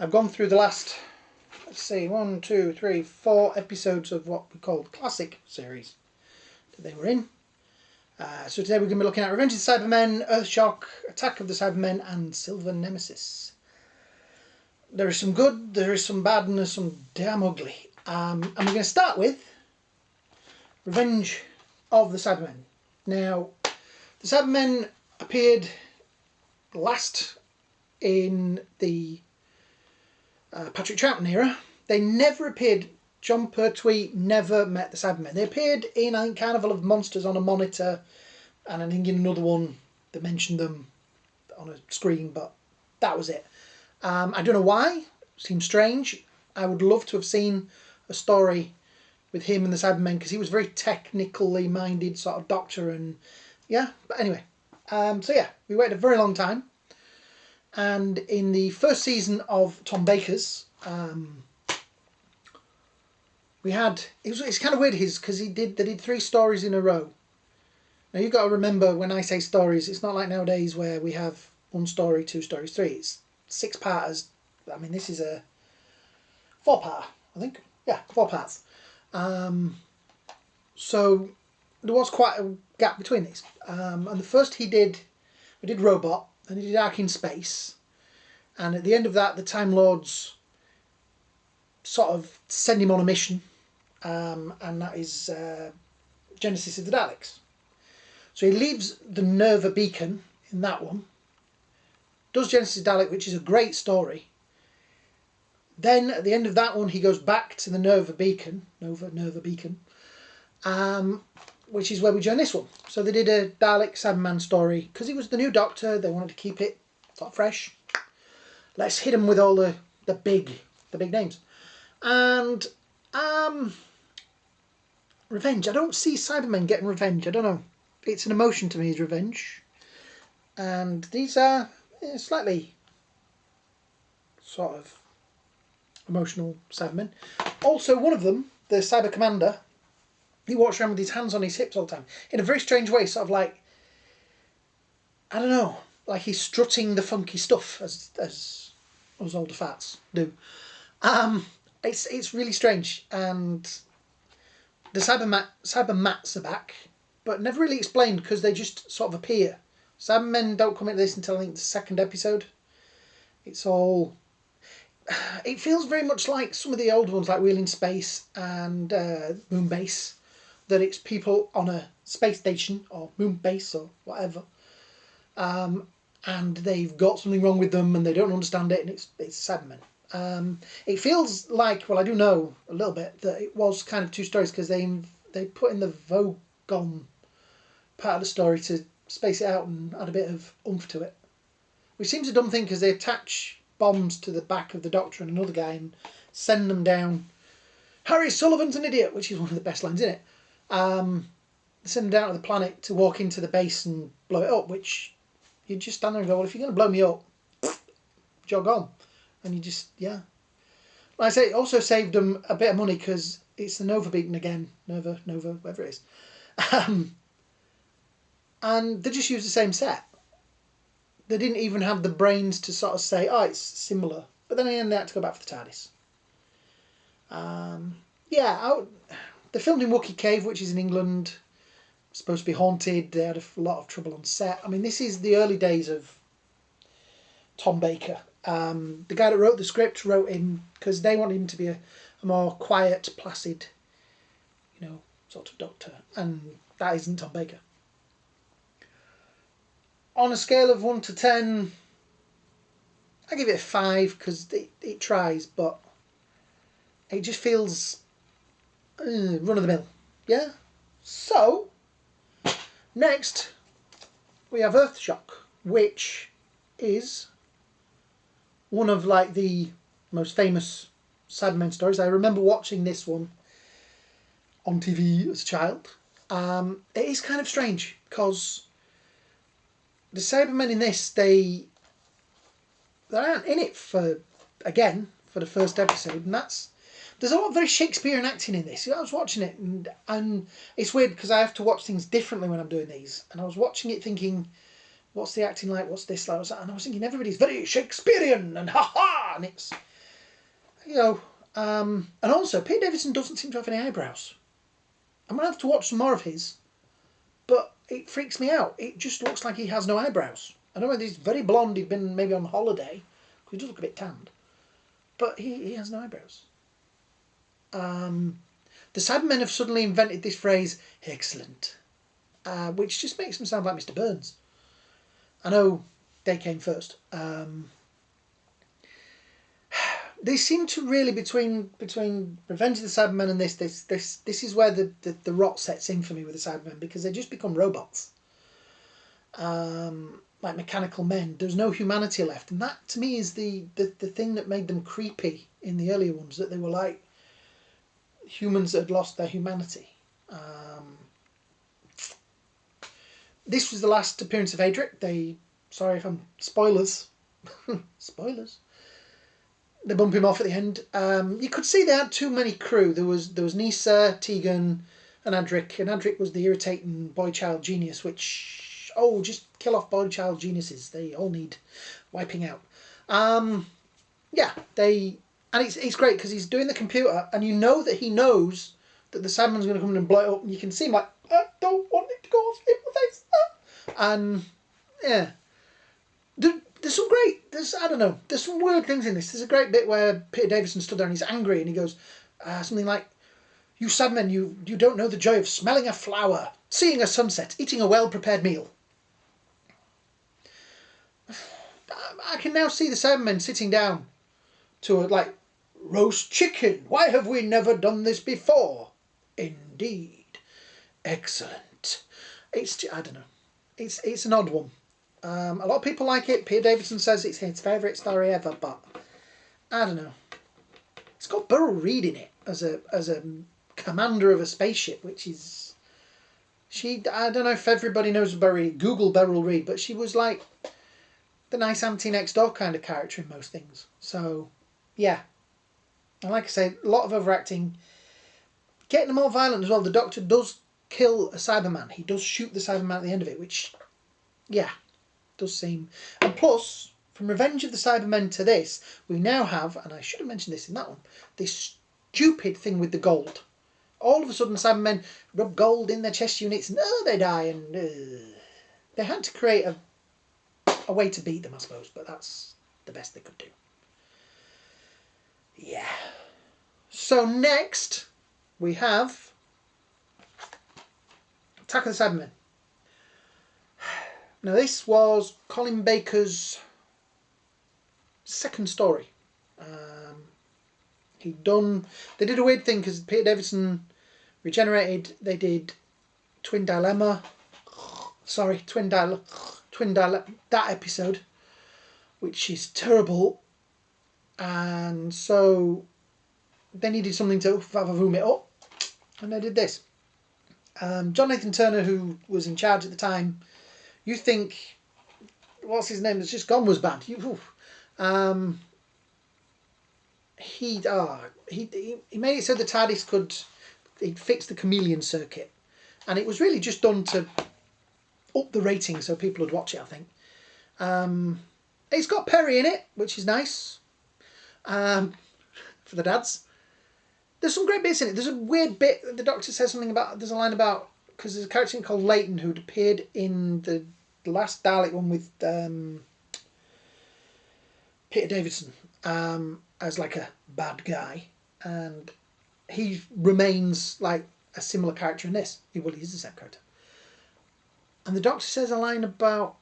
I've gone through the last, let's see, 1, 2, 3, 4 episodes of what we called classic series that they were in. So today we're going to be looking at Revenge of the Cybermen, Earthshock, Attack of the Cybermen, and Silver Nemesis. There is some good, there is some bad, and there's some damn ugly. And we're going to start with Revenge of the Cybermen. Now, the Cybermen appeared last in the Patrick Troughton era. They never appeared. John Pertwee never met the Cybermen. They appeared in, I think, Carnival of Monsters on a monitor, and I think in another one they mentioned them on a screen, but that was it. I don't know why. Seems strange. I would love to have seen a story with him and the Cybermen, because he was a very technically minded sort of doctor, and yeah. But anyway, so yeah, we waited a very long time, and in the first season of Tom Baker's, we had, it's kind of weird because they did 3 stories in a row. Now you've got to remember, when I say stories, it's not like nowadays where we have 1 story, 2 stories, 3. It's 6-parters. I mean, this is a 4-part, I think. Yeah, 4 parts. So there was quite a gap between these. And the first we did Robot, and he did Ark in Space. And at the end of that, the Time Lords sort of send him on a mission. And that is Genesis of the Daleks. So he leaves the Nerva Beacon in that one, does Genesis of the Dalek, which is a great story. Then at the end of that one, he goes back to the Nerva Beacon, which is where we join this one. So they did a Dalek Cyberman story because he was the new Doctor. They wanted to keep it sort of fresh. Let's hit him with all the big names. And revenge. I don't see Cybermen getting revenge. I don't know. It's an emotion to me, is revenge. And these are slightly sort of emotional Cybermen. Also, one of them, the Cyber Commander, he walks around with his hands on his hips all the time in a very strange way, sort of like, I don't know, like he's strutting the funky stuff as us older fats do. It's really strange, and the Cybermats are back, but never really explained because they just sort of appear. Cybermen don't come into this until I think the 2nd episode. It's all. It feels very much like some of the old ones, like Wheel in Space and Moonbase, that it's people on a space station or moon base or whatever, and they've got something wrong with them and they don't understand it, and it's Cybermen. It feels like, well, I do know a little bit that it was kind of 2 stories because they put in the Vogon part of the story to space it out and add a bit of oomph to it, which seems a dumb thing because they attach bombs to the back of the Doctor and another guy and send them down. Harry Sullivan's an idiot, which is one of the best lines in it. They send them down to the planet to walk into the base and blow it up, which you just stand there and go, well, if you're going to blow me up, jog on. And you just, yeah. Like I say, it also saved them a bit of money because it's the Nova Beacon again. Nova, whatever it is. And they just used the same set. They didn't even have the brains to sort of say, oh, it's similar. But then they had to go back for the TARDIS. They filmed in Wookiee Cave, which is in England. It's supposed to be haunted. They had a lot of trouble on set. I mean, this is the early days of Tom Baker. The guy that wrote the script wrote in because they wanted him to be a more quiet, placid, sort of Doctor. And that isn't Tom Baker. On a scale of 1 to 10, I give it a 5 because it tries, but it just feels run of the mill. Yeah? So, next we have Earthshock, which is one of like the most famous Cybermen stories. I remember watching this one on TV as a child. It is kind of strange because the Cybermen in this, they aren't in it for the first episode, and there's a lot of very Shakespearean acting in this. I was watching it, and it's weird because I have to watch things differently when I'm doing these, and I was watching it thinking, what's the acting like, what's this like, and I was thinking everybody's very Shakespearean, and ha-ha, and it's you know, and also Peter Davison doesn't seem to have any eyebrows. I'm gonna have to watch some more of his, but it freaks me out. It just looks like he has no eyebrows. I know he's very blonde. He'd been maybe on holiday. He does look a bit tanned, but he has no eyebrows. The Cybermen have suddenly invented this phrase, excellent, which just makes them sound like Mr. Burns. I know they came first. They seem to really, between Revenge of the Cybermen and this is where the rot sets in for me with the Cybermen, because they just become robots. Like mechanical men. There's no humanity left. And that, to me, is the thing that made them creepy in the earlier ones, that they were like humans that had lost their humanity. This was the last appearance of Adric. Sorry if I'm... Spoilers. Spoilers. They bump him off at the end. You could see they had too many crew. There was Nisa, Tegan, and Adric. And Adric was the irritating boy-child genius, which... Oh, just kill off boy-child geniuses. They all need wiping out. Yeah, they... And it's great because he's doing the computer, and you know that he knows that the Cyberman's going to come in and blow it up, and you can see him like, I don't want it to go off in my face. And, yeah. There's some great... I don't know. There's some weird things in this. There's a great bit where Peter Davison stood there and he's angry, and he goes something like, you Cybermen, you don't know the joy of smelling a flower, seeing a sunset, eating a well-prepared meal. I can now see the Cybermen sitting down to like, roast chicken. Why have we never done this before? Indeed. Excellent. I don't know. It's an odd one. A lot of people like it. Peter Davison says it's his favourite story ever, but I don't know. It's got Beryl Reid in it as a commander of a spaceship, which is... I don't know if everybody knows Google Beryl Reid, but she was like the nice auntie next door kind of character in most things. So, yeah. And like I say, a lot of overacting. Getting them more violent as well. The Doctor does kill a Cyberman. He does shoot the Cyberman at the end of it, which, yeah, does seem... And plus, from Revenge of the Cybermen to this, we now have, and I should have mentioned this in that one, this stupid thing with the gold. All of a sudden, Cybermen rub gold in their chest units and they die. And they had to create a way to beat them, I suppose, but that's the best they could do. Yeah. So next, we have Attack of the Cybermen. Now this was Colin Baker's second story. They did a weird thing because Peter Davison regenerated. They did Twin Dilemma. That episode, which is terrible. And so they needed something to vomit up, and they did this. John Nathan Turner, who was in charge at the time, you think, what's his name that's just gone was bad. He made it so the TARDIS he'd fix the chameleon circuit, and it was really just done to up the rating so people would watch it, I think. It's got Perry in it, which is nice, for the dads. There's some great bits in it. There's a weird bit, the Doctor says something about, there's a line about, because there's a character called Leighton who'd appeared in the last Dalek one with Peter Davison as like a bad guy, and he remains like a similar character in this. He is the same character. And the Doctor says a line about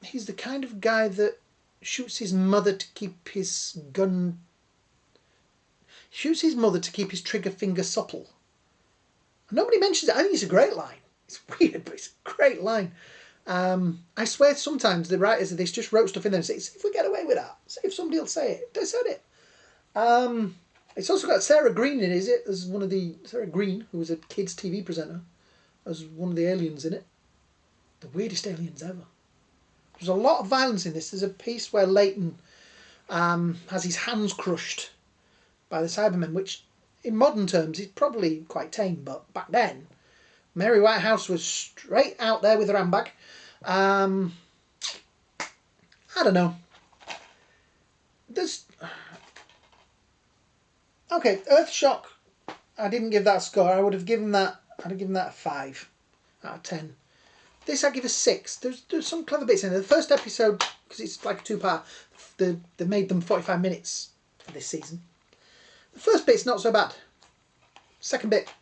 he's the kind of guy that shoots his mother to keep his gun... Shoots his mother to keep his trigger finger supple. And nobody mentions it. I think it's a great line. It's weird, but it's a great line. I swear sometimes the writers of this just wrote stuff in there and say, see if we get away with that. See if somebody will say it. They said it. It's also got Sarah Green in it, is it? As one of the... Sarah Green, who was a kids' TV presenter, as one of the aliens in it. The weirdest aliens ever. There's a lot of violence in this. There's a piece where Leighton has his hands crushed by the Cybermen, which in modern terms is probably quite tame, but back then Mary Whitehouse was straight out there with her handbag. I don't know. Okay, Earthshock. I didn't give that a score. I would have given that. I'd have given that a 5 out of 10. This I give a 6. There's some clever bits in there. The first episode, because it's like a two-part, they made them 45 minutes for this season. The first bit's not so bad. Second bit,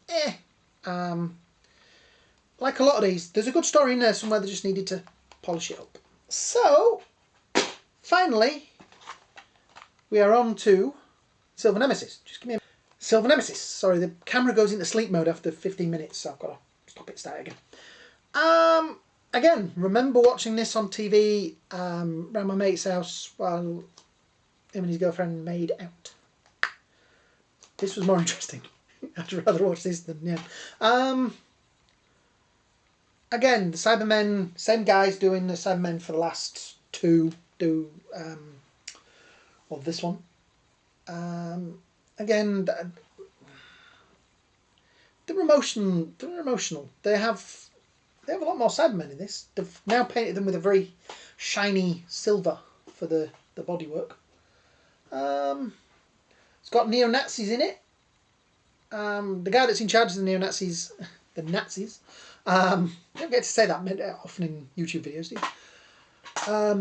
eh. Like a lot of these, there's a good story in there somewhere. They just needed to polish it up. So, finally, we are on to Silver Nemesis. Just give me a Silver Nemesis. Sorry, the camera goes into sleep mode after 15 minutes, so I've got to stop it, start again. Again, remember watching this on TV around my mate's house while him and his girlfriend made out. This was more interesting. I'd rather watch this than, yeah. Again, the Cybermen, same guys doing the Cybermen for the last two, well, this one. Again, they're emotional. They have a lot more Cybermen in this. They've now painted them with a very shiny silver for the bodywork. It's got neo-Nazis in it. The guy that's in charge of the neo-Nazis, the Nazis, you don't get to say that often in YouTube videos, do you?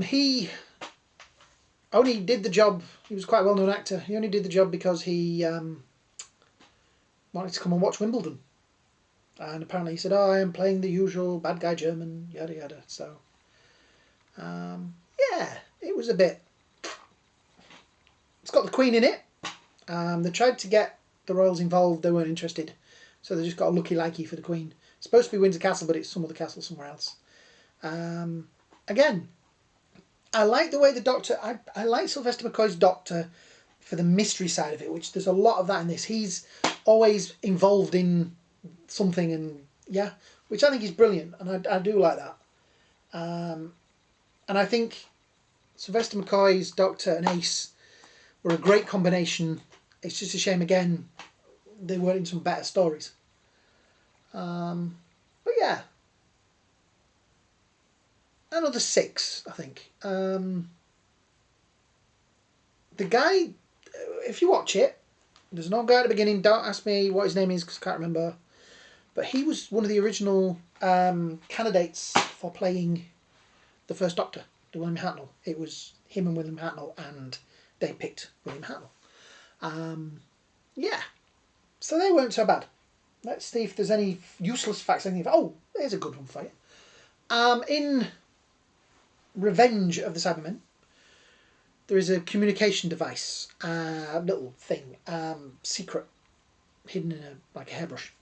He only did the job, he was quite a well-known actor, he only did the job because he wanted to come and watch Wimbledon. And apparently he said, oh, I am playing the usual bad guy German, yada yada. So, yeah, it was a bit... It's got the Queen in it. They tried to get the royals involved, they weren't interested. So they just got a lucky likey for the Queen. It's supposed to be Windsor Castle, but it's some other castle somewhere else. Again, I like the way the Doctor... I like Sylvester McCoy's Doctor for the mystery side of it, which there's a lot of that in this. He's always involved in something, and yeah, which I think is brilliant, and I do like that. And I think Sylvester McCoy's Doctor and Ace were a great combination. It's just a shame, again, they weren't in some better stories. But yeah, another 6, I think. The guy, if you watch it, there's no guy at the beginning. Don't ask me what his name is because I can't remember. But he was one of the original candidates for playing the first Doctor, the William Hartnell. It was him and William Hartnell, and they picked William Hartnell. Yeah, so they weren't so bad. Let's see if there's any useless facts. Oh, there's a good one for you. In Revenge of the Cybermen, there is a communication device, little thing, secret, hidden in like a hairbrush.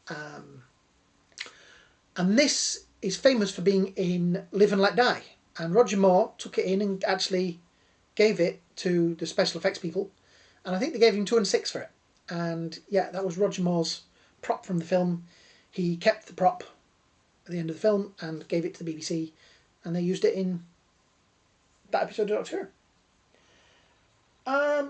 And this is famous for being in Live and Let Die. And Roger Moore took it in and actually gave it to the special effects people. And I think they gave him 2 and 6 for it. And yeah, that was Roger Moore's prop from the film. He kept the prop at the end of the film and gave it to the BBC. And they used it in that episode of Doctor Who.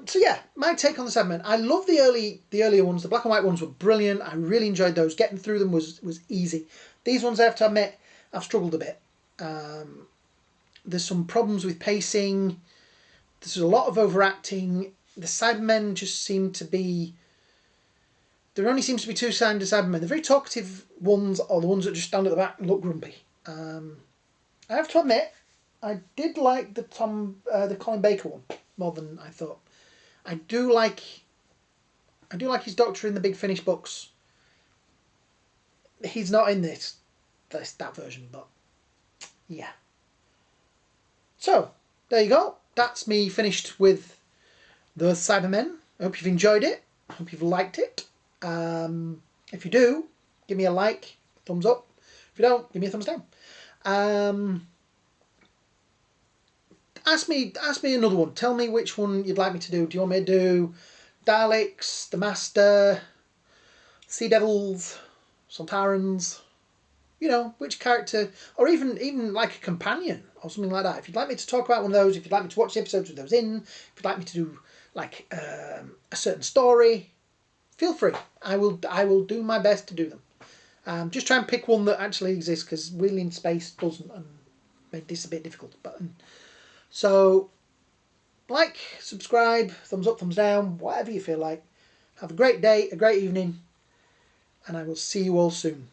So yeah, my take on the Cybermen. I love the earlier ones. The black and white ones were brilliant. I really enjoyed those. Getting through them was easy. These ones, I have to admit, I've struggled a bit. There's some problems with pacing. There's a lot of overacting. The Cybermen just seem to be... There only seems to be 2 sides of Cybermen. The very talkative ones are the ones that just stand at the back and look grumpy. I have to admit, I did like the Colin Baker one more than I thought. I do like his Doctor in the Big Finish books. He's not in that version, but yeah. So there you go. That's me finished with the Cybermen. I hope you've enjoyed it. I hope you've liked it. If you do, give me a like, thumbs up. If you don't, give me a thumbs down. Ask me another one. Tell me which one you'd like me to do. Do you want me to do Daleks, the Master, Sea Devils, Sontarans? You know, which character, or even like a companion or something like that. If you'd like me to talk about one of those, if you'd like me to watch the episodes with those in, if you'd like me to do like a certain story, feel free. I will do my best to do them. Just try and pick one that actually exists, because Wheeling Space doesn't, and made this a bit difficult. But so, like, subscribe, thumbs up, thumbs down, whatever you feel like. Have a great day, a great evening, and I will see you all soon.